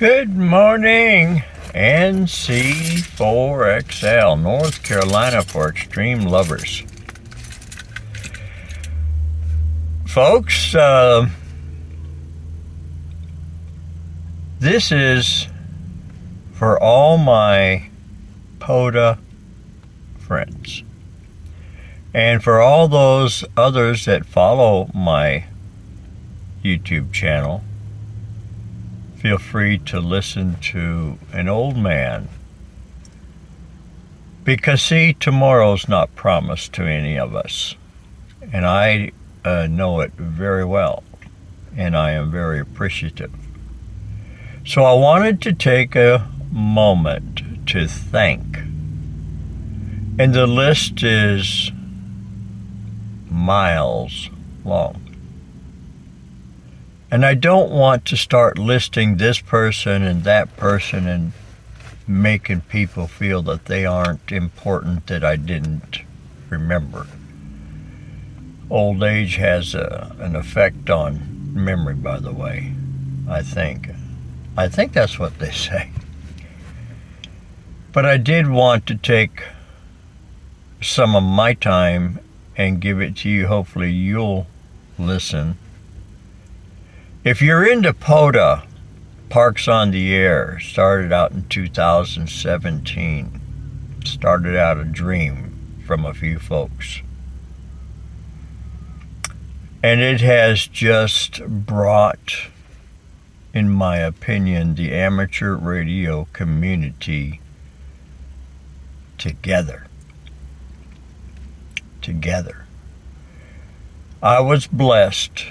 Good morning, NC4XL, North Carolina for extreme lovers. Folks, this is for all my POTA friends and for all those others that follow my YouTube channel. Feel free to listen to an old man, because see, tomorrow's not promised to any of us, and I know it very well, and I am very appreciative. So I wanted to take a moment to thank, and the list is miles long. And I don't want to start listing this person and that person and making people feel that they aren't important, that I didn't remember. Old age has an effect on memory, by the way, I think. I think that's what they say. But I did want to take some of my time and give it to you. Hopefully you'll listen. If you're into POTA, Parks on the Air, started out in 2017. Started out a dream from a few folks. And it has just brought, in my opinion, the amateur radio community together. I was blessed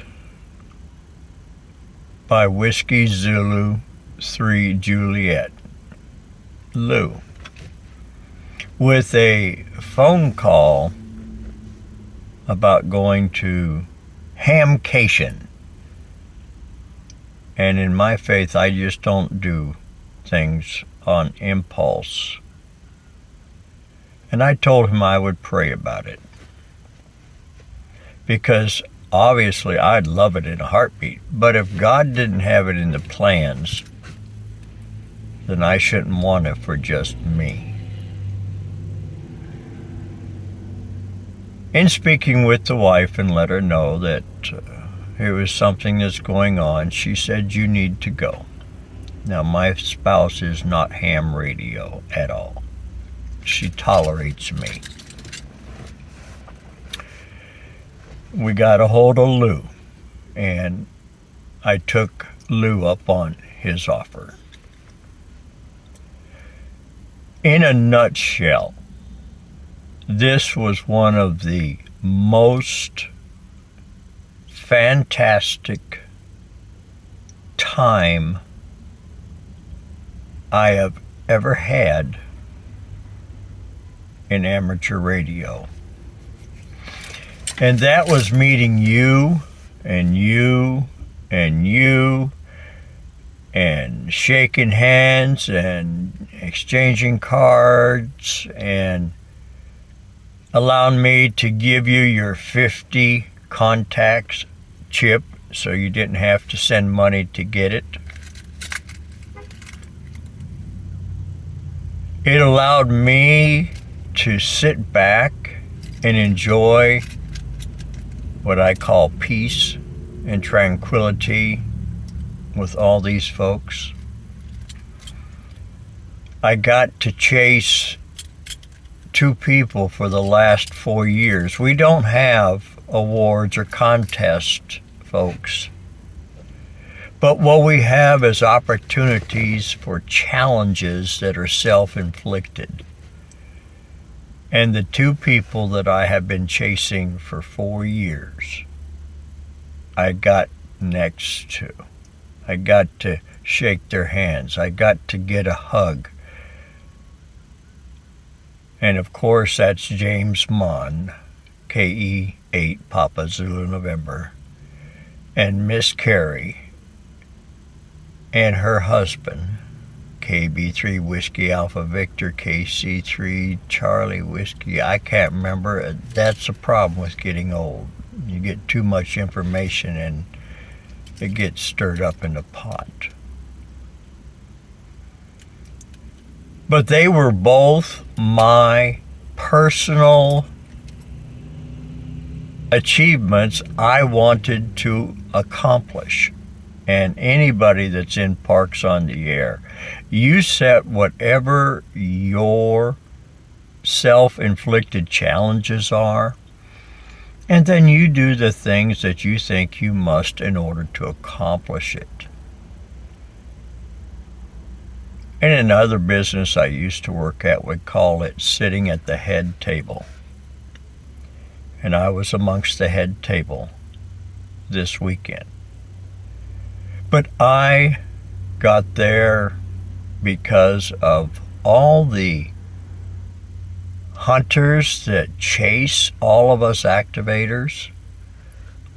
by Whiskey Zulu 3 Juliet, Lou, with a phone call about going to Hamcation. And in my faith, I just don't do things on impulse. And I told him I would pray about it, because obviously I'd love it in a heartbeat. But if God didn't have it in the plans, then I shouldn't want it for just me. In speaking with the wife and let her know that it was something that's going on, she said, "You need to go." Now, my spouse is not ham radio at all. She tolerates me. We got a hold of Lou, and I took Lou up on his offer. In a nutshell, this was one of the most fantastic time I have ever had in amateur radio. And that was meeting you and you and you, and shaking hands and exchanging cards, and allowing me to give you your 50 contacts chip so you didn't have to send money to get it. It allowed me to sit back and enjoy what I call peace and tranquility with all these folks. I got to chase two people for the last 4 years. We don't have awards or contests, folks. But what we have is opportunities for challenges that are self-inflicted. And the two people that I have been chasing for 4 years, I got next to. I got to shake their hands. I got to get a hug. And of course, that's James Mon, KE8 Papa Zulu November, and Miss Carrie and her husband, KB3 Whiskey Alpha Victor, KC3 Charlie Whiskey. I can't remember. That's a problem with getting old. You get too much information and it gets stirred up in the pot. But they were both my personal achievements I wanted to accomplish. And anybody that's in Parks on the Air, you set whatever your self-inflicted challenges are, and then you do the things that you think you must in order to accomplish it. In another business I used to work at, we call it sitting at the head table. And I was amongst the head table this weekend. But I got there because of all the hunters that chase all of us activators,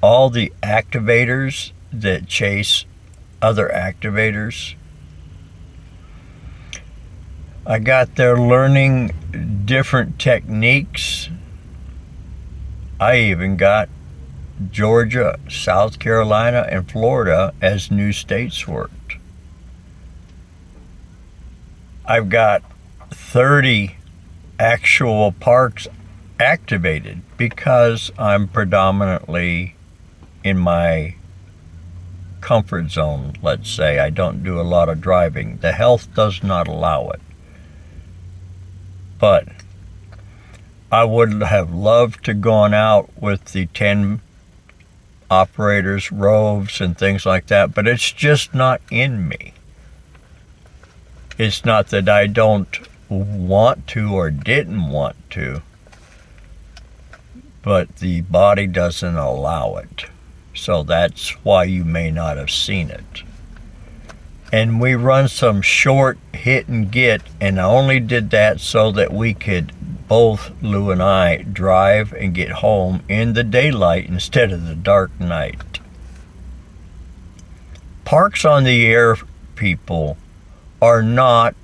all the activators that chase other activators. I got there learning different techniques. I even got Georgia, South Carolina, and Florida as new states worked. I've got 30 actual parks activated because I'm predominantly in my comfort zone, let's say. I don't do a lot of driving. The health does not allow it. But I would have loved to gone out with the 10 operators, roves, and things like that, but it's just not in me. It's not that I don't want to or didn't want to, but the body doesn't allow it. So that's why you may not have seen it. And we run some short hit and get, and I only did that so that we could both, Lou and I, drive and get home in the daylight instead of the dark night. Parks on the Air people are not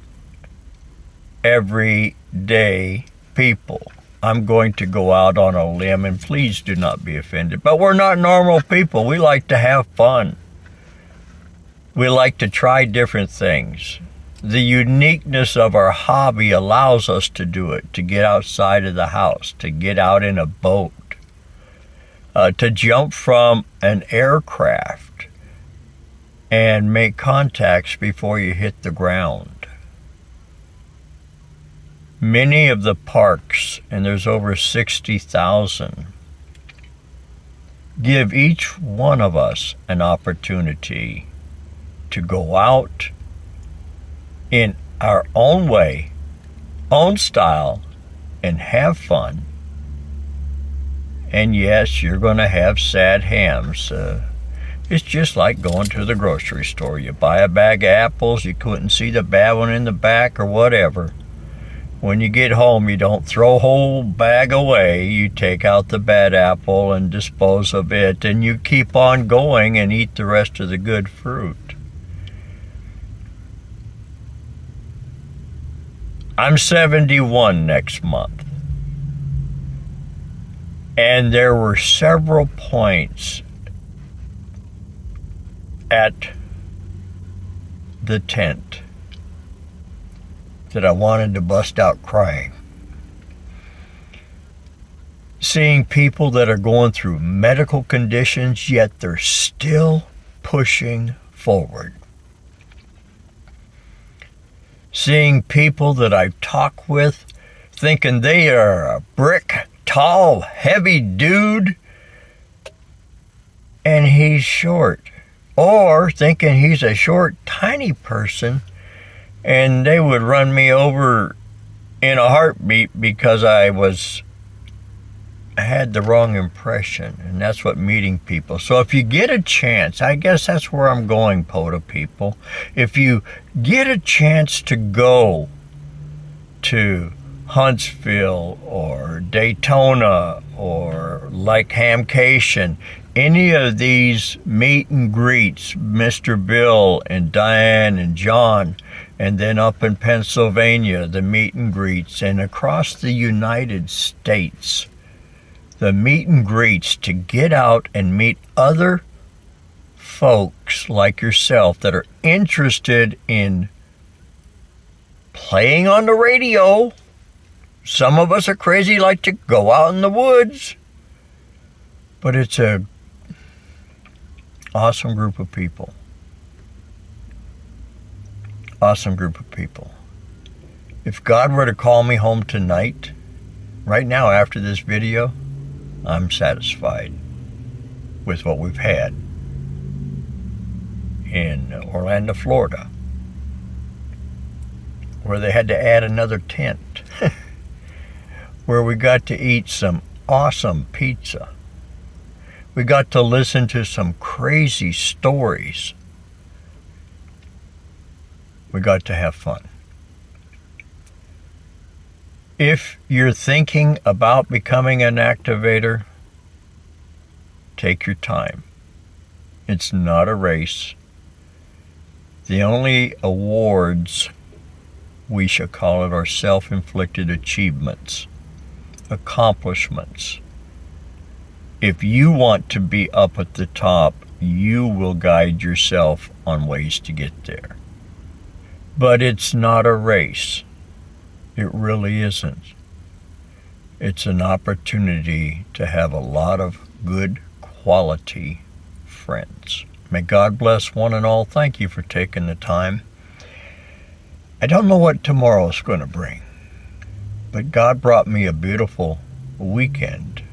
everyday people. I'm going to go out on a limb, and please do not be offended, but we're not normal people. We like to have fun. We like to try different things. The uniqueness of our hobby allows us to do it, to get outside of the house, to get out in a boat, to jump from an aircraft and make contacts before you hit the ground. Many of the parks, and there's over 60,000, give each one of us an opportunity to go out in our own way, own style, and have fun. And yes, you're going to have sad hams. It's just like going to the grocery store. You buy a bag of apples, you couldn't see the bad one in the back or whatever. When you get home, you don't throw a whole bag away. You take out the bad apple and dispose of it, and you keep on going and eat the rest of the good fruit. I'm 71 next month. And there were several points at the tent that I wanted to bust out crying. Seeing people that are going through medical conditions, yet they're still pushing forward. Seeing people that I talk with thinking they are a brick, tall, heavy dude, and he's short. Or thinking he's a short, tiny person, and they would run me over in a heartbeat because I had the wrong impression. And that's what meeting people. So if you get a chance, I guess that's where I'm going, POTA people. If you get a chance to go to Huntsville or Daytona or like Hamcation, any of these meet and greets, Mr. Bill and Diane and John, and then up in Pennsylvania, the meet and greets, and across the United States, the meet and greets, to get out and meet other folks like yourself that are interested in playing on the radio. Some of us are crazy, like to go out in the woods. But it's a awesome group of people. Awesome group of people. If God were to call me home tonight, right now after this video, I'm satisfied with what we've had in Orlando, Florida, where they had to add another tent, where we got to eat some awesome pizza. We got to listen to some crazy stories. We got to have fun. If you're thinking about becoming an activator, take your time. It's not a race. The only awards, we shall call it, are self-inflicted achievements, accomplishments. If you want to be up at the top, you will guide yourself on ways to get there. But it's not a race. It really isn't. It's an opportunity to have a lot of good quality friends. May God bless one and all. Thank you for taking the time. I don't know what tomorrow's going to bring, but God brought me a beautiful weekend.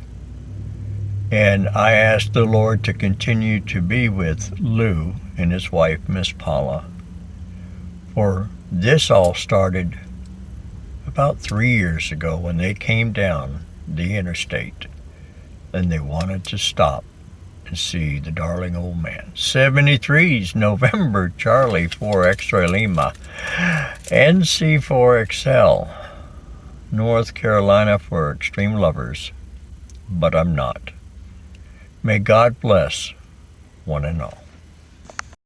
And I asked the Lord to continue to be with Lou and his wife, Miss Paula. For this all started about 3 years ago when they came down the interstate and they wanted to stop and see the darling old man. 73's November Charlie 4XL Lima, NC4XL, North Carolina for extreme lovers, but I'm not. May God bless one and all.